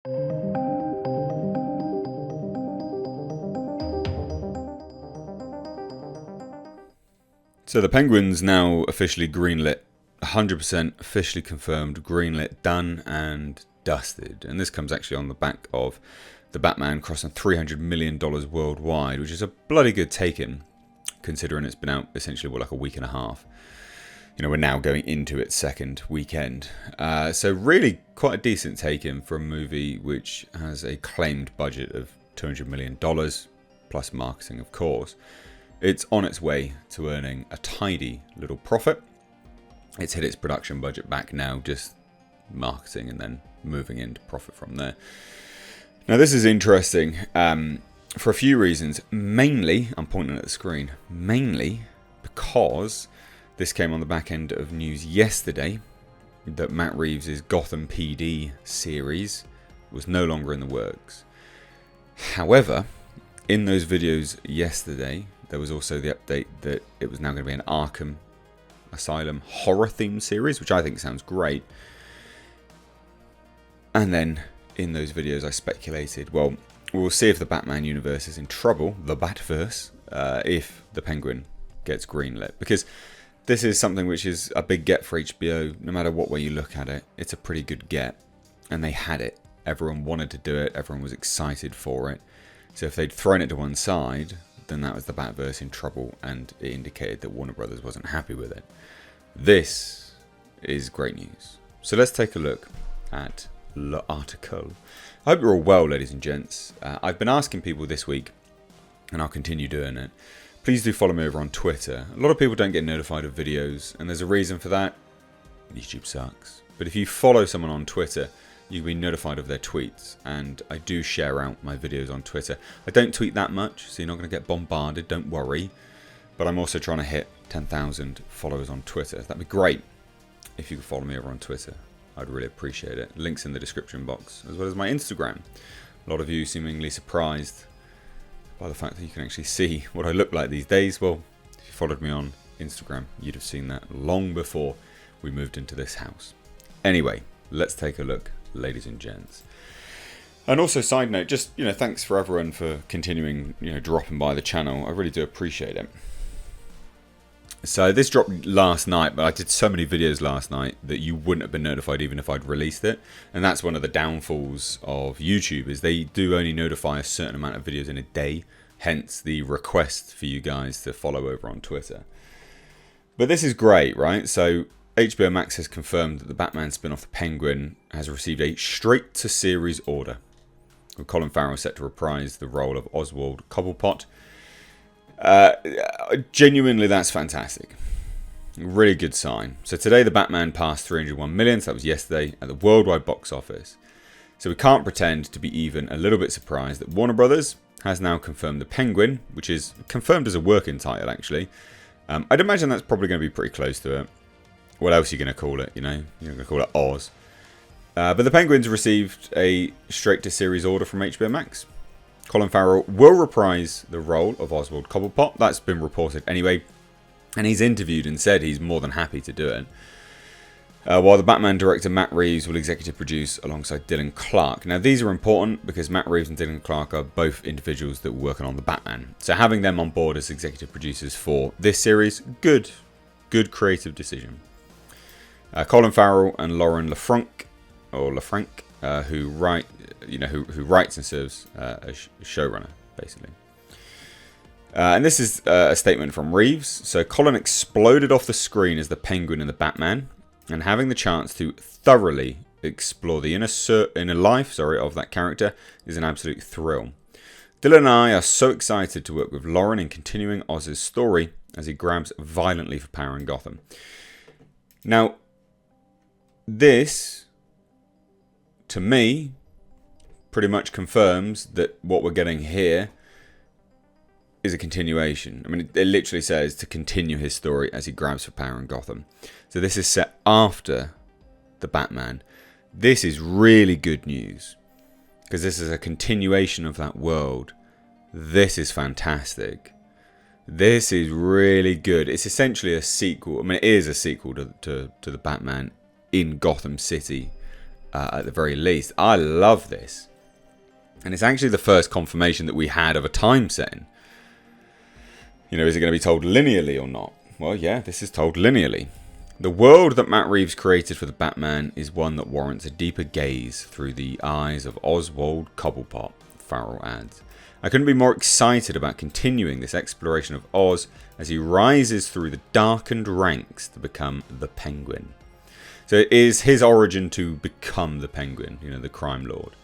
So the Penguin's now officially greenlit, 100% officially confirmed, greenlit, done and dusted. And this comes actually on the back of the Batman crossing $300 million worldwide, which is a bloody good take-in, considering it's been out essentially, like a week and a half. You know, we're now going into its second weekend. So really quite a decent take-in for a movie which has a claimed budget of $200 million, plus marketing, of course. It's on its way to earning a tidy little profit. It's hit its production budget back now, just marketing and then moving into profit from there. Now this is interesting for a few reasons. Mainly, I'm pointing at the screen, mainly because this came on the back end of news yesterday that Matt Reeves' Gotham PD series was no longer in the works. However, in those videos yesterday, there was also the update that it was now going to be an Arkham Asylum horror-themed series, which I think sounds great. And then in those videos I speculated, well, we'll see if the Batman universe is in trouble, the Batverse, if the Penguin gets greenlit. Because this is something which is a big get for HBO. No matter what way you look at it, it's a pretty good get. And they had it. Everyone wanted to do it. Everyone was excited for it. So if they'd thrown it to one side, then that was the Batverse in trouble, and it indicated that Warner Brothers wasn't happy with it. This is great news. So let's take a look at the article. I hope you're all well, ladies and gents. I've been asking people this week, and I'll continue doing it. Please do follow me over on Twitter. A lot of people don't get notified of videos, and there's a reason for that. YouTube sucks. But if you follow someone on Twitter, you'll be notified of their tweets, and I do share out my videos on Twitter. I don't tweet that much, so you're not going to get bombarded, don't worry. But I'm also trying to hit 10,000 followers on Twitter. That'd be great if you could follow me over on Twitter. I'd really appreciate it. Links in the description box, as well as my Instagram. A lot of you seemingly surprised by the fact that you can actually see what I look like these days. Well, if you followed me on Instagram, you'd have seen that long before we moved into this house. Anyway, let's take a look, ladies and gents. And also, side note, just, thanks for everyone for continuing, dropping by the channel. I really do appreciate it. So this dropped last night, but I did so many videos last night that you wouldn't have been notified even if I'd released it. And that's one of the downfalls of YouTube, is they do only notify a certain amount of videos in a day. Hence the request for you guys to follow over on Twitter. But this is great, right? So HBO Max has confirmed that the Batman spin-off The Penguin has received a straight-to-series order, with Colin Farrell set to reprise the role of Oswald Cobblepot. Genuinely, that's fantastic. Really good sign. So today the Batman passed 301 million, so that was yesterday, at the worldwide box office. So we can't pretend to be even a little bit surprised that Warner Brothers has now confirmed The Penguin, which is confirmed as a working title, actually. I'd imagine that's probably going to be pretty close to it. What else are you going to call it, You're going to call it Oz. But The Penguin's received a straight-to-series order from HBO Max. Colin Farrell will reprise the role of Oswald Cobblepot. That's been reported anyway. And he's interviewed and said he's more than happy to do it. While the Batman director Matt Reeves will executive produce alongside Dylan Clark. Now these are important because Matt Reeves and Dylan Clark are both individuals that were working on the Batman. So having them on board as executive producers for this series, good creative decision. Colin Farrell and Lauren LaFranc, who writes and serves as showrunner, basically. And this is a statement from Reeves. So Colin exploded off the screen as the Penguin in the Batman, and having the chance to thoroughly explore the inner life of that character is an absolute thrill. Dylan and I are so excited to work with Lauren in continuing Oz's story as he grabs violently for power in Gotham. Now, this, to me, pretty much confirms that what we're getting here is a continuation. I mean, it literally says to continue his story as he grabs for power in Gotham. So this is set after the Batman. This is really good news, because this is a continuation of that world. This is fantastic. This is really good. It's essentially a sequel. I mean, it is a sequel to the Batman in Gotham City at the very least. I love this. And it's actually the first confirmation that we had of a time setting. You know, is it going to be told linearly or not? Well, yeah, this is told linearly. The world that Matt Reeves created for the Batman is one that warrants a deeper gaze through the eyes of Oswald Cobblepot, Farrell adds. I couldn't be more excited about continuing this exploration of Oz as he rises through the darkened ranks to become the Penguin. So it is his origin to become the Penguin, you know, the crime lord.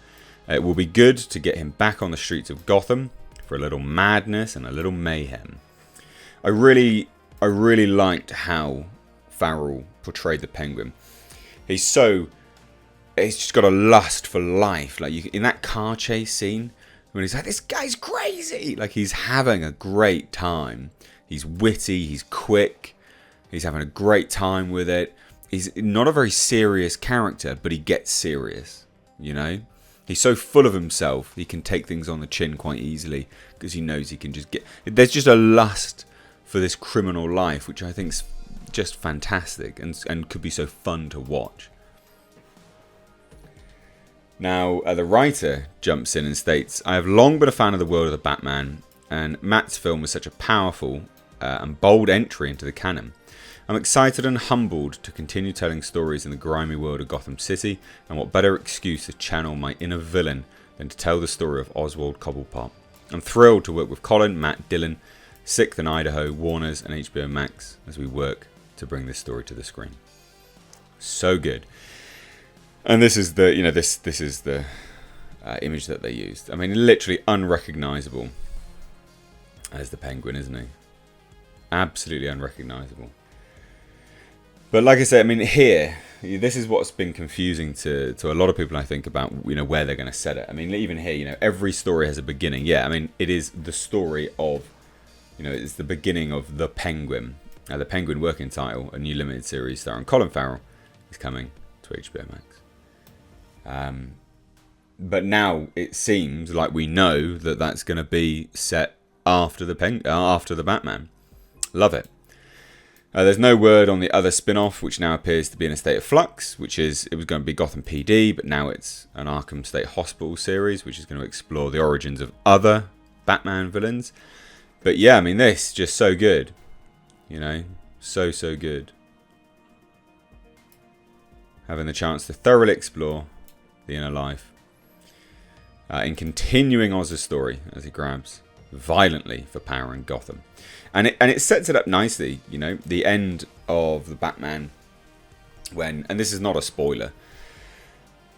It will be good to get him back on the streets of Gotham for a little madness and a little mayhem. I really liked how Farrell portrayed the Penguin. He's just got a lust for life. Like in that car chase scene, when he's like, "This guy's crazy!" Like he's having a great time. He's witty. He's quick. He's having a great time with it. He's not a very serious character, but he gets serious. You know, he's so full of himself. He can take things on the chin quite easily because he knows he can just get. There's just a lust for this criminal life, which I think's just fantastic and could be so fun to watch. Now, the writer jumps in and states, "I have long been a fan of the world of the Batman, and Matt's film was such a powerful and bold entry into the canon. I'm excited and humbled to continue telling stories in the grimy world of Gotham City, and what better excuse to channel my inner villain than to tell the story of Oswald Cobblepot. I'm thrilled to work with Colin, Matt, Dylan, 6th and Idaho, Warner's and HBO Max as we work to bring this story to the screen." So good. And this is the, you know, this is the image that they used. I mean, literally unrecognizable as the Penguin, isn't he? Absolutely unrecognizable. But like I said, I mean, here, this is what's been confusing to a lot of people, I think, about, you know, where they're going to set it. I mean, even here, you know, every story has a beginning. Yeah, I mean, it is the story of, you know, it's the beginning of The Penguin. The Penguin working title, a new limited series starring Colin Farrell, is coming to HBO Max. But now it seems like we know that that's going to be set after the Batman. Love it. There's no word on the other spin-off, which now appears to be in a state of flux, which is, it was going to be Gotham PD, but now it's an Arkham State Hospital series, which is going to explore the origins of other Batman villains. But yeah, I mean, this just so good. You know, so good. Having the chance to thoroughly explore the inner life in continuing Oz's story as he grabs violently for power in Gotham. And it sets it up nicely, you know, the end of the Batman when, and this is not a spoiler,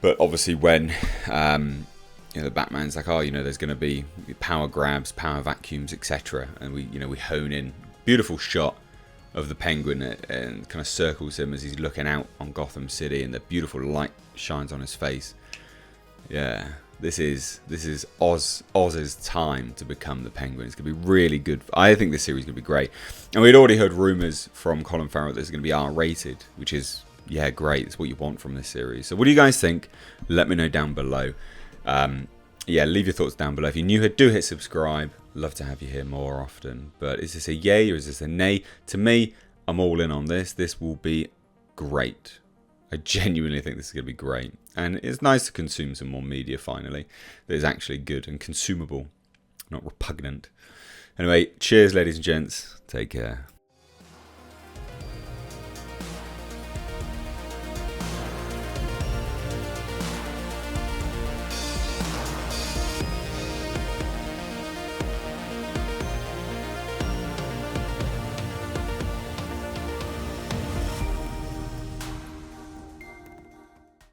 but obviously when you know, the Batman's like, oh, you know, there's going to be power grabs, power vacuums, etc. And we hone in. Beautiful shot of the Penguin and kind of circles him as he's looking out on Gotham City, and the beautiful light shines on his face. Yeah, this is Oz's time to become the Penguin. It's going to be really good. I think this series is going to be great. And we'd already heard rumours from Colin Farrell that it's going to be R-rated, which is, yeah, great. It's what you want from this series. So what do you guys think? Let me know down below. Yeah, leave your thoughts down below. If you're new here, do hit subscribe. Love to have you here more often. But is this a yay or is this a nay? To me, I'm all in on this. This will be great. I genuinely think this is going to be great. And it's nice to consume some more media finally that is actually good and consumable, not repugnant. Anyway, cheers, ladies and gents. Take care.